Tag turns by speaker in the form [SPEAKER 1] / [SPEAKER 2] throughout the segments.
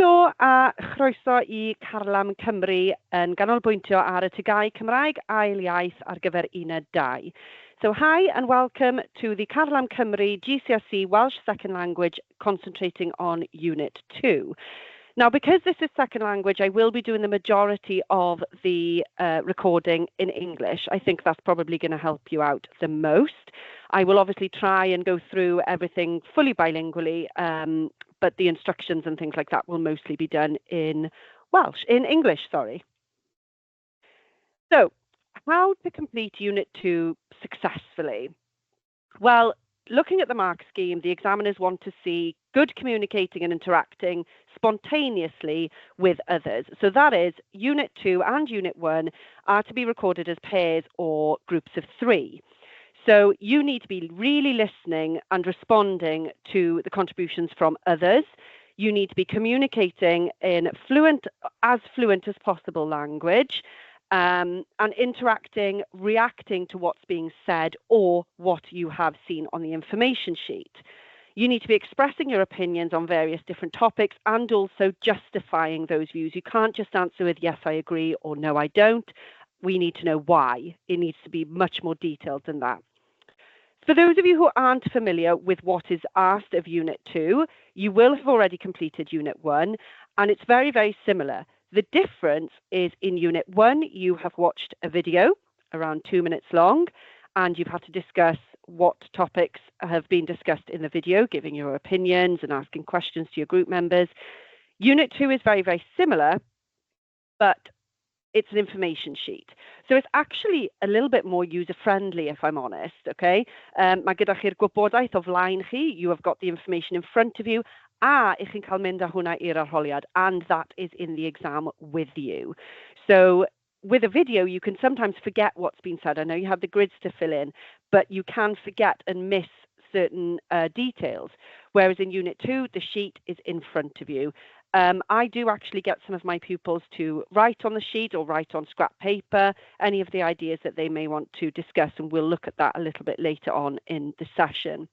[SPEAKER 1] Helo a chroeso I Carlam Cymru yn ganolbwyntio ar y Tygau Cymraeg ail iaith ar gyfer uned 2. So hi and welcome to the Carlam Cymru GCSE Welsh Second Language concentrating on Unit 2. Now, because this is second language, I will be doing the majority of the recording in English. I think that's probably going to help you out the most. I will obviously try and go through everything fully bilingually, but the instructions and things like that will mostly be done in English, sorry. So, how to complete Unit 2 successfully? Well, looking at the mark scheme, the examiners want to see good communicating and interacting spontaneously with others. So that is, Unit 2 and Unit 1 are to be recorded as pairs or groups of 3. So you need to be really listening and responding to the contributions from others. You need to be communicating in as fluent as possible language. And interacting, reacting to what's being said or what you have seen on the information sheet. You need to be expressing your opinions on various different topics and also justifying those views. You can't just answer with yes, I agree or no, I don't. We need to know why. It needs to be much more detailed than that. For those of you who aren't familiar with what is asked of Unit 2, you will have already completed Unit 1, and it's very, very similar. The difference is in Unit 1, you have watched a video around 2 minutes long, and you've had to discuss what topics have been discussed in the video, giving your opinions and asking questions to your group members. Unit 2 is very, very similar, but it's an information sheet. So it's actually a little bit more user-friendly, if I'm honest, okay? Mae gyda chi'r gwybodaeth o flaen chi, you have got the information in front of you, a I chi'n cael mynd â hwnna i'r arholiad, and that is in the exam with you. So with a video, you can sometimes forget what's been said. I know you have the grids to fill in, but you can forget and miss certain details. Whereas in Unit 2, the sheet is in front of you. I do actually get some of my pupils to write on the sheet or write on scrap paper, any of the ideas that they may want to discuss, and we'll look at that a little bit later on in the session.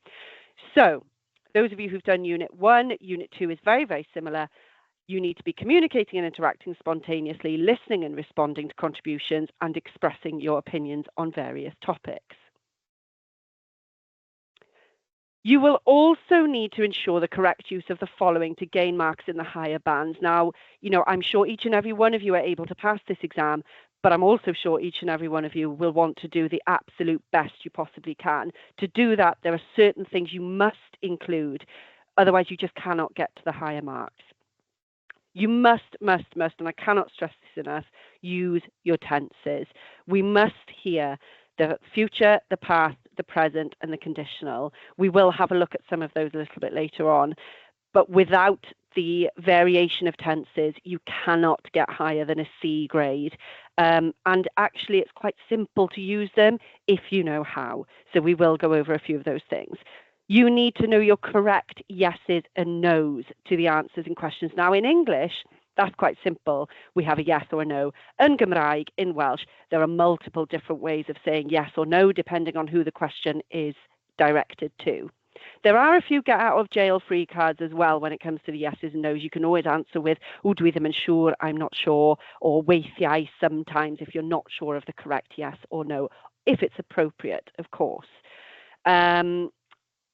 [SPEAKER 1] So, those of you who've done Unit 1, Unit 2 is very, very similar. You need to be communicating and interacting spontaneously, listening and responding to contributions, and expressing your opinions on various topics. You will also need to ensure the correct use of the following to gain marks in the higher bands. Now, I'm sure each and every one of you are able to pass this exam, but I'm also sure each and every one of you will want to do the absolute best you possibly can. To do that, there are certain things you must include, otherwise you just cannot get to the higher marks. You must, and I cannot stress this enough, use your tenses. We must hear the future, the past, the present, and the conditional. We will have a look at some of those a little bit later on. But without the variation of tenses, you cannot get higher than a C grade. And actually, it's quite simple to use them if you know how. So we will go over a few of those things. You need to know your correct yeses and nos to the answers in questions. Now, in English, that's quite simple. We have a yes or a no. Yn Gymraeg, in Welsh, there are multiple different ways of saying yes or no, depending on who the question is directed to. There are a few get out of jail free cards as well when it comes to the yeses and nos. You can always answer with, dwi ddim yn siŵr, I'm not sure, or weithiau sometimes if you're not sure of the correct yes or no, if it's appropriate, of course.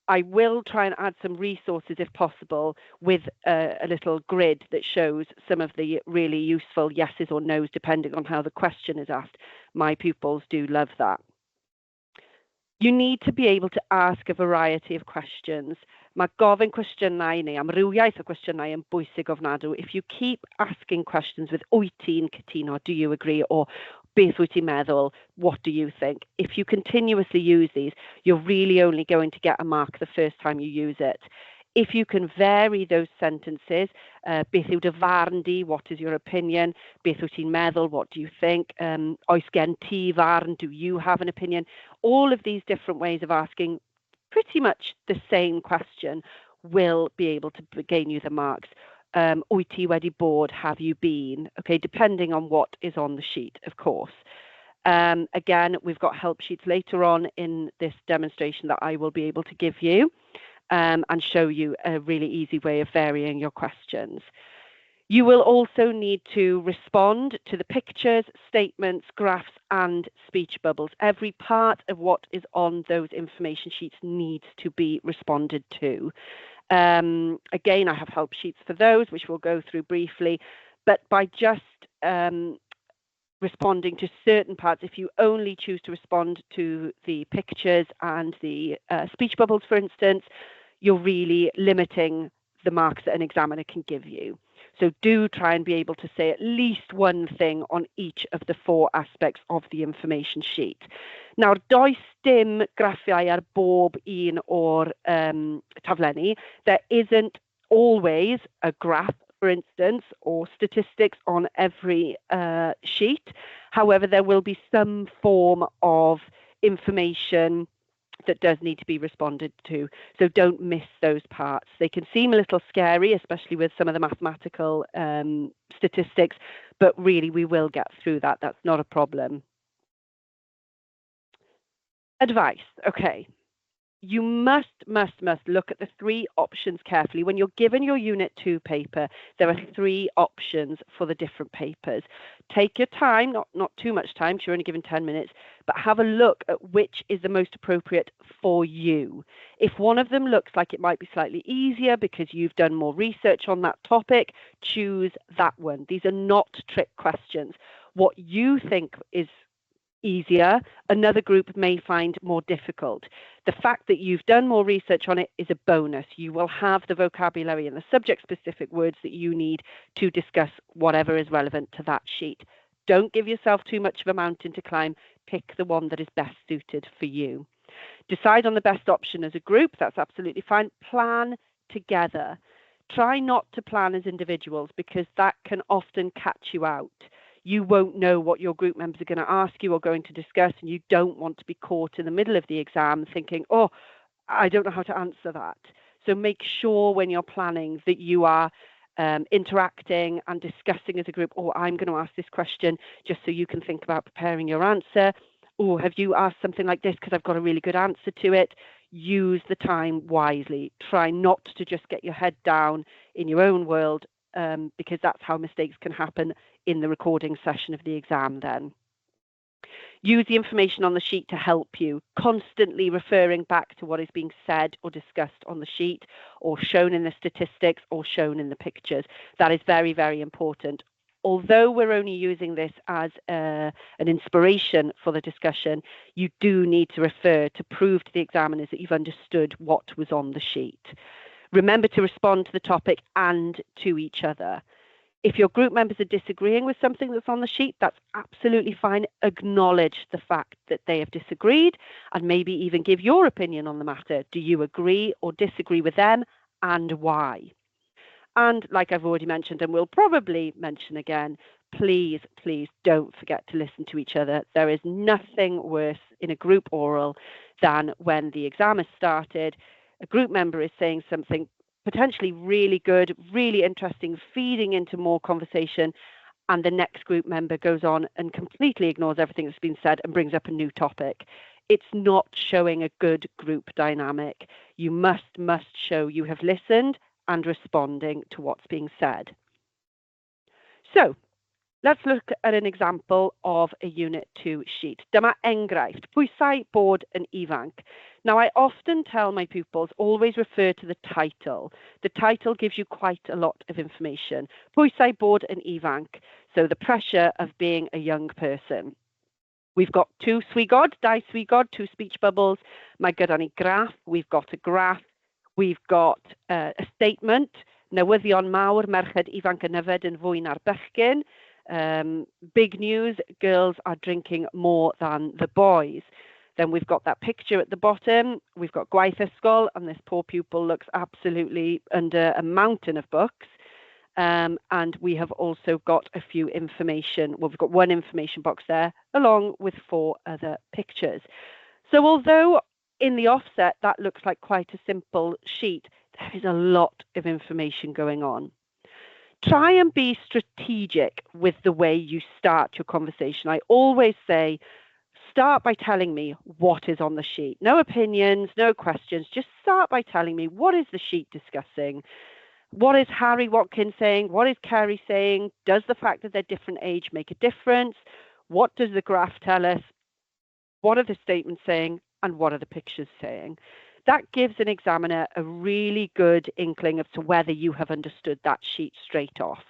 [SPEAKER 1] I will try and add some resources if possible with a little grid that shows some of the really useful yeses or nos depending on how the question is asked. My pupils do love that. You need to be able to ask a variety of questions. Mae gofyn cwestiynau neu amrywiaeth o cwestiynau yn bwysig ofnadw. If you keep asking questions with wyt ti'n cytuno, do you agree, or beth wyt ti'n meddwl, what do you think? If you continuously use these, you're really only going to get a mark the first time you use it. If you can vary those sentences, beth yw dy farn di, what is your opinion, beth wyt ti'n meddwl, what do you think, oes gen ti farn, do you have an opinion? All of these different ways of asking pretty much the same question will be able to gain you the marks. Wyt ti wedi bod, have you been? Okay, depending on what is on the sheet, of course. Again, we've got help sheets later on in this demonstration that I will be able to give you and show you a really easy way of varying your questions. You will also need to respond to the pictures, statements, graphs, and speech bubbles. Every part of what is on those information sheets needs to be responded to. Again, I have help sheets for those, which we'll go through briefly. But by just responding to certain parts, if you only choose to respond to the pictures and the speech bubbles, for instance, you're really limiting the marks that an examiner can give you. So do try and be able to say at least one thing on each of the 4 aspects of the information sheet. Nawr, does dim graffiau ar bob un o'r taflenni. There isn't always a graph, for instance, or statistics on every sheet. However, there will be some form of information that does need to be responded to. So don't miss those parts. They can seem a little scary, especially with some of the mathematical statistics, but really we will get through that. That's not a problem. Advice. Okay. You must look at the 3 options carefully. When you're given your Unit 2 paper, there are 3 options for the different papers. Take your time, not too much time, because you're only given 10 minutes, but have a look at which is the most appropriate for you. If one of them looks like it might be slightly easier because you've done more research on that topic, choose that one. These are not trick questions. What you think is easier, another group may find more difficult. The fact that you've done more research on it is a bonus. You will have the vocabulary and the subject-specific words that you need to discuss whatever is relevant to that sheet. Don't give yourself too much of a mountain to climb. Pick the one that is best suited for you. Decide on the best option as a group. That's absolutely fine. Plan together. Try not to plan as individuals because that can often catch you out. You won't know what your group members are going to ask you or going to discuss, and you don't want to be caught in the middle of the exam thinking, oh, I don't know how to answer that. So make sure when you're planning that you are interacting and discussing as a group, oh, I'm going to ask this question just so you can think about preparing your answer. Oh, have you asked something like this because I've got a really good answer to it? Use the time wisely. Try not to just get your head down in your own world because that's how mistakes can happen in the recording session of the exam then. Use the information on the sheet to help you, constantly referring back to what is being said or discussed on the sheet or shown in the statistics or shown in the pictures. That is very, very important. Although we're only using this as an inspiration for the discussion, you do need to refer to prove to the examiners that you've understood what was on the sheet. Remember to respond to the topic and to each other. If your group members are disagreeing with something that's on the sheet, that's absolutely fine. Acknowledge the fact that they have disagreed and maybe even give your opinion on the matter. Do you agree or disagree with them and why? And like I've already mentioned and will probably mention again, please don't forget to listen to each other. There is nothing worse in a group oral than when the exam has started, a group member is saying something potentially really good, really interesting, feeding into more conversation, and the next group member goes on and completely ignores everything that's been said and brings up a new topic. It's not showing a good group dynamic. You must show you have listened and responding to what's being said. So let's look at an example of a Unit 2 sheet. Dyma enghraifft, pwysau bod yn ifanc. Now, I often tell my pupils, always refer to the title. The title gives you quite a lot of information. Pwysau bod yn ifanc, so the pressure of being a young person. We've got 2 swigod, dau swigod, 2 speech bubbles. Mae gyda ni graph, we've got a graph. We've got a statement. Newyddion mawr, merched ifanc yn yfed yn fwy na'r bechgyn. Big news, girls are drinking more than the boys. Then we've got that picture at the bottom. We've got gwaith ysgol, and this poor pupil looks absolutely under a mountain of books. And we have also got a few information. Well, we've got 1 information box there, along with 4 other pictures. So although in the offset that looks like quite a simple sheet, there is a lot of information going on. Try and be strategic with the way you start your conversation. I always say, start by telling me what is on the sheet. No opinions, no questions. Just start by telling me what is the sheet discussing. What is Harry Watkins saying? What is Kerry saying? Does the fact that they're different age make a difference? What does the graph tell us? What are the statements saying? And what are the pictures saying? That gives an examiner a really good inkling as to whether you have understood that sheet straight off.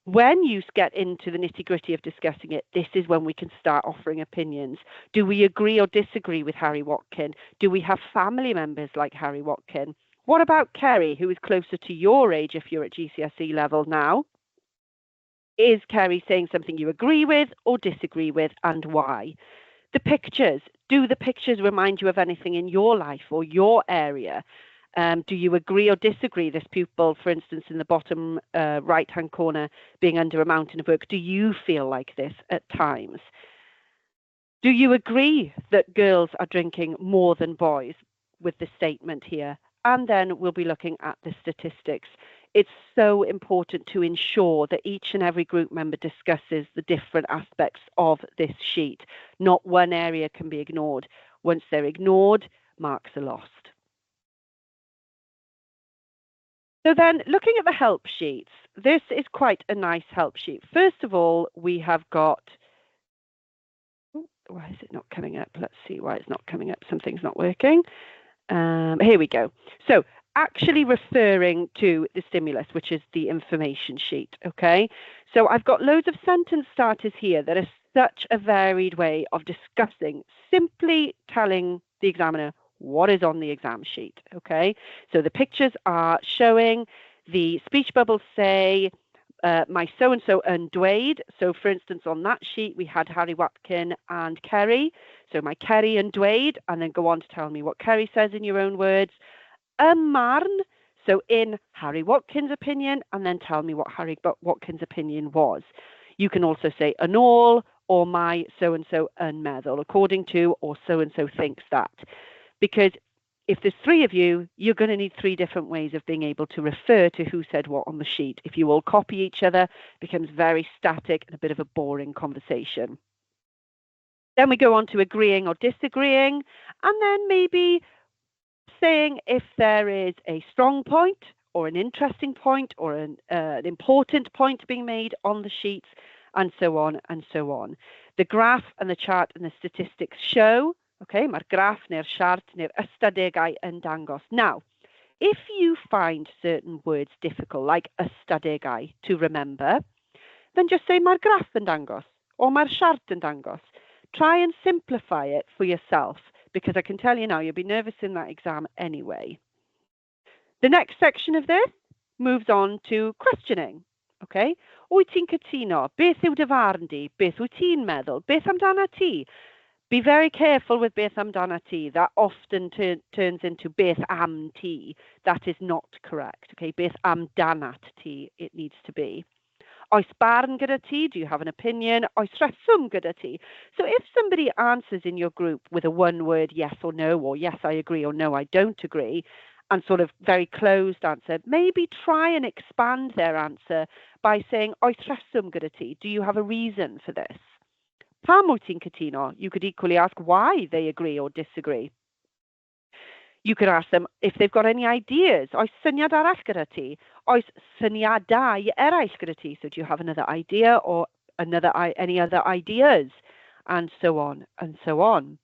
[SPEAKER 1] When you get into the nitty-gritty of discussing it, this is when we can start offering opinions. Do we agree or disagree with Harry Watkin? Do we have family members like Harry Watkin? What about Kerry, who is closer to your age if you're at GCSE level now? Is Kerry saying something you agree with or disagree with, and why? The pictures. Do the pictures remind you of anything in your life or your area? Do you agree or disagree? This pupil, for instance, in the bottom right-hand corner, being under a mountain of work, do you feel like this at times? Do you agree that girls are drinking more than boys with the statement here? And then we'll be looking at the statistics. It's so important to ensure that each and every group member discusses the different aspects of this sheet. Not one area can be ignored. Once they're ignored, marks are lost. So then, looking at the help sheets, this is quite a nice help sheet. First of all, we have got, why is it not coming up? Let's see why it's not coming up. Something's not working. Here we go. So actually referring to the stimulus, which is the information sheet, okay? So I've got loads of sentence starters here that are such a varied way of discussing, simply telling the examiner what is on the exam sheet, okay? So the pictures are showing, the speech bubbles say, my so-and-so yn dweud. So for instance, on that sheet, we had Harry Watkin and Kerry. So my Kerry yn dweud, and then go on to tell me what Kerry says in your own words. Marn, so in Harry Watkins' opinion, and then tell me what Harry Watkins' opinion was. You can also say an all, or my so-and-so yn meddwl, according to, or so-and-so thinks that. Because if there's three of you, you're going to need three different ways of being able to refer to who said what on the sheet. If you all copy each other, it becomes very static and a bit of a boring conversation. Then we go on to agreeing or disagreeing, and then maybe saying if there is a strong point or an interesting point or an important point being made on the sheets, and so on and so on. The graph and the chart and the statistics show, okay, mae'r graff neu'r chart neu'r ystadegau yn dangos. Now, if you find certain words difficult, like ystadegau, to remember, then just say mae'r graff yn dangos or mae'r chart yn dangos. Try and simplify it for yourself, because I can tell you now, you'll be nervous in that exam anyway. The next section of this moves on to questioning. Okay? Wyt ti'n cytuno? Beth yw dy farn di? Beth wyt ti'n meddwl? Beth amdana ti? Be very careful with beth amdana ti. That often turns into beth am ti. That is not correct. Okay? Beth amdanat ti, it needs to be. Oes barn gyda ti? Do you have an opinion? Oes rheswm gyda ti? So if somebody answers in your group with a one-word yes or no, or yes, I agree, or no, I don't agree, and sort of very closed answer, maybe try and expand their answer by saying, oes rheswm gyda ti? Do you have a reason for this? Pam wyt ti'n cytuno? You could equally ask why they agree or disagree. You could ask them if they've got any ideas. Oes syniad arall gyda ti? Oes syniadau eraill gyda ti? So do you have another idea or any other ideas? And so on and so on.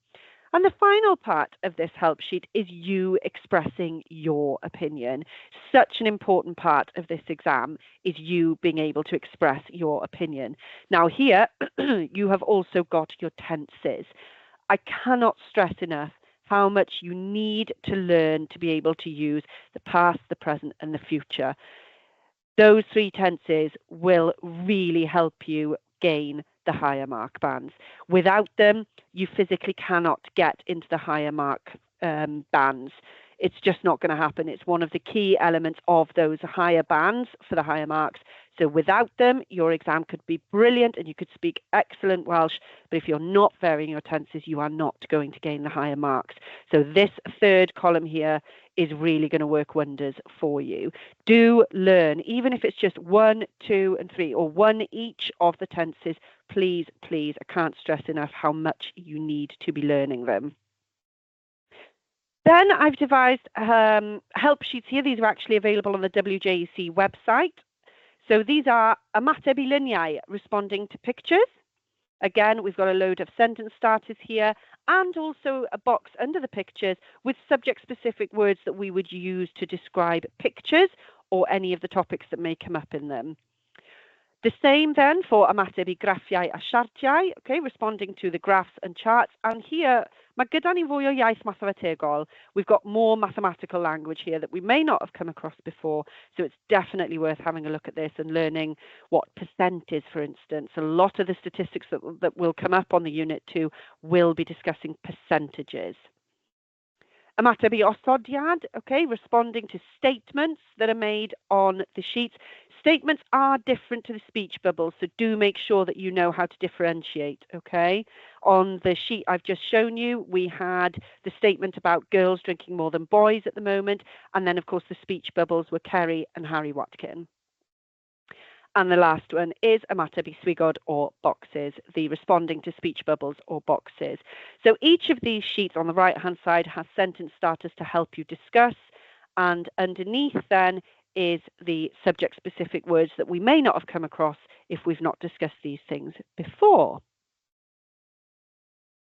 [SPEAKER 1] And the final part of this help sheet is you expressing your opinion. Such an important part of this exam is you being able to express your opinion. Now here, you have also got your tenses. I cannot stress enough how much you need to learn to be able to use the past, the present, and the future. Those three tenses will really help you gain the higher mark bands. Without them, you physically cannot get into the higher mark bands. It's just not going to happen. It's one of the key elements of those higher bands for the higher marks. So without them, your exam could be brilliant and you could speak excellent Welsh, but if you're not varying your tenses, you are not going to gain the higher marks. So this third column here is really going to work wonders for you. Do learn, even if it's just 1, 2, and 3, or one each of the tenses, please, please, I can't stress enough how much you need to be learning them. Then I've devised help sheets here. These are actually available on the WJEC website. So these are ymateb I luniau, responding to pictures. Again, we've got a load of sentence starters here and also a box under the pictures with subject-specific words that we would use to describe pictures or any of the topics that may come up in them. The same then for ymateb I graffiau a siartiau, okay, responding to the graphs and charts. And here, mae gyda ni fwy o iaith mathemategol. We've got more mathematical language here that we may not have come across before. So it's definitely worth having a look at this and learning what percent is, for instance. A lot of the statistics that will come up on the Unit 2 will be discussing percentages. Ymateb I osodiad, okay, responding to statements that are made on the sheets. Statements are different to the speech bubbles, so do make sure that you know how to differentiate, okay? On the sheet I've just shown you, we had the statement about girls drinking more than boys at the moment, and then, of course, the speech bubbles were Kerry and Harry Watkin. And the last one is ymateb I swigod or boxes, the responding to speech bubbles or boxes. So each of these sheets on the right-hand side has sentence starters to help you discuss, and underneath then is the subject-specific words that we may not have come across if we've not discussed these things before.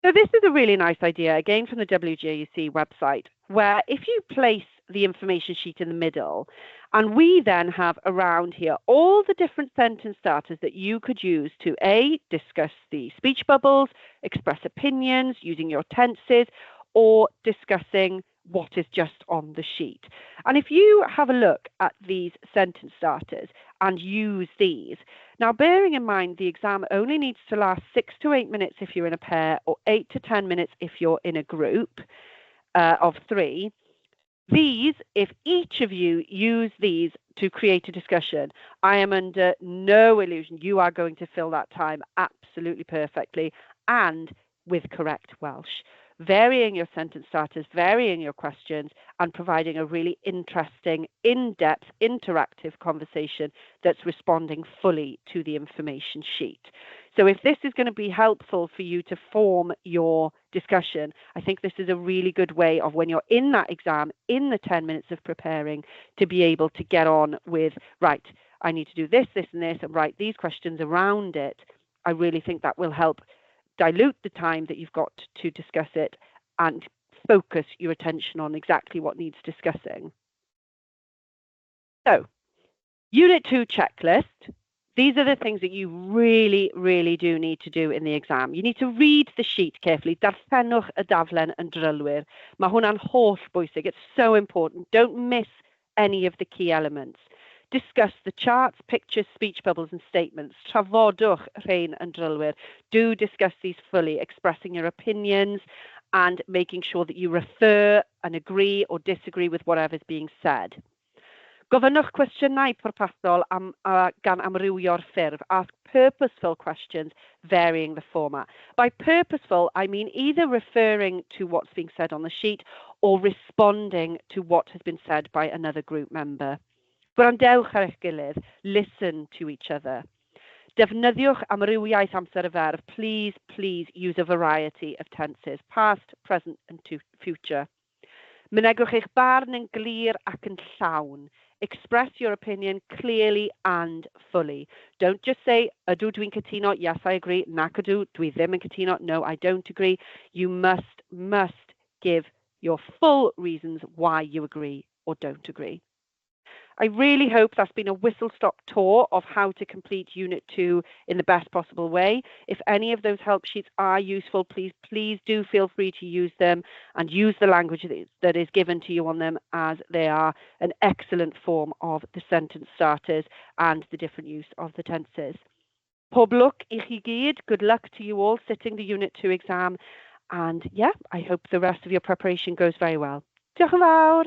[SPEAKER 1] So this is a really nice idea, again from the WJEC website, where if you place the information sheet in the middle, and we then have around here all the different sentence starters that you could use to A, discuss the speech bubbles, express opinions using your tenses, or discussing what is just on the sheet. And if you have a look at these sentence starters and use these, now bearing in mind the exam only needs to last 6 to 8 minutes if you're in a pair, or 8 to 10 minutes if you're in a group of 3, these, if each of you use these to create a discussion, I am under no illusion you are going to fill that time absolutely perfectly and with correct Welsh. Varying your sentence starters, varying your questions, and providing a really interesting, in-depth, interactive conversation that's responding fully to the information sheet. So if this is going to be helpful for you to form your discussion, I think this is a really good way of, when you're in that exam, in the 10 minutes of preparing, to be able to get on with, right, I need to do this, this, and this, and write these questions around it. I really think that will help dilute the time that you've got to discuss it and focus your attention on exactly what needs discussing. So, Unit 2 checklist. These are the things that you really, really do need to do in the exam. You need to read the sheet carefully. Darllenwch y daflen yn drylwyr. Mae hwnna'n hollbwysig. It's so important. Don't miss any of the key elements. Discuss the charts, pictures, speech bubbles, and statements. Trafodwch rhain yn drylwyr. Do discuss these fully, expressing your opinions and making sure that you refer and agree or disagree with whatever's being said. Gofynnwch cwestiynau pwrpasol gan amrywio'r ffurf. Ask purposeful questions, varying the format. By purposeful, I mean either referring to what's being said on the sheet or responding to what has been said by another group member. Gwrandewch ar eich gilydd. Listen to each other. Defnyddiwch amrywiaeth amser y ferf. Please, please use a variety of tenses, past, present, and future. Mynegrwch eich barn yn glir ac yn llawn. Express your opinion clearly and fully. Don't just say, ydw dwi'n cytuno, yes, I agree, nac ydw, dwi ddim yn cytuno, no, I don't agree. You must give your full reasons why you agree or don't agree. I really hope that's been a whistle-stop tour of how to complete Unit 2 in the best possible way. If any of those help sheets are useful, please do feel free to use them and use the language that is given to you on them, as they are an excellent form of the sentence starters and the different use of the tenses. Pob lwc I chi gyd. Good luck to you all sitting the Unit 2 exam. And yeah, I hope the rest of your preparation goes very well. Diolch yn fawr.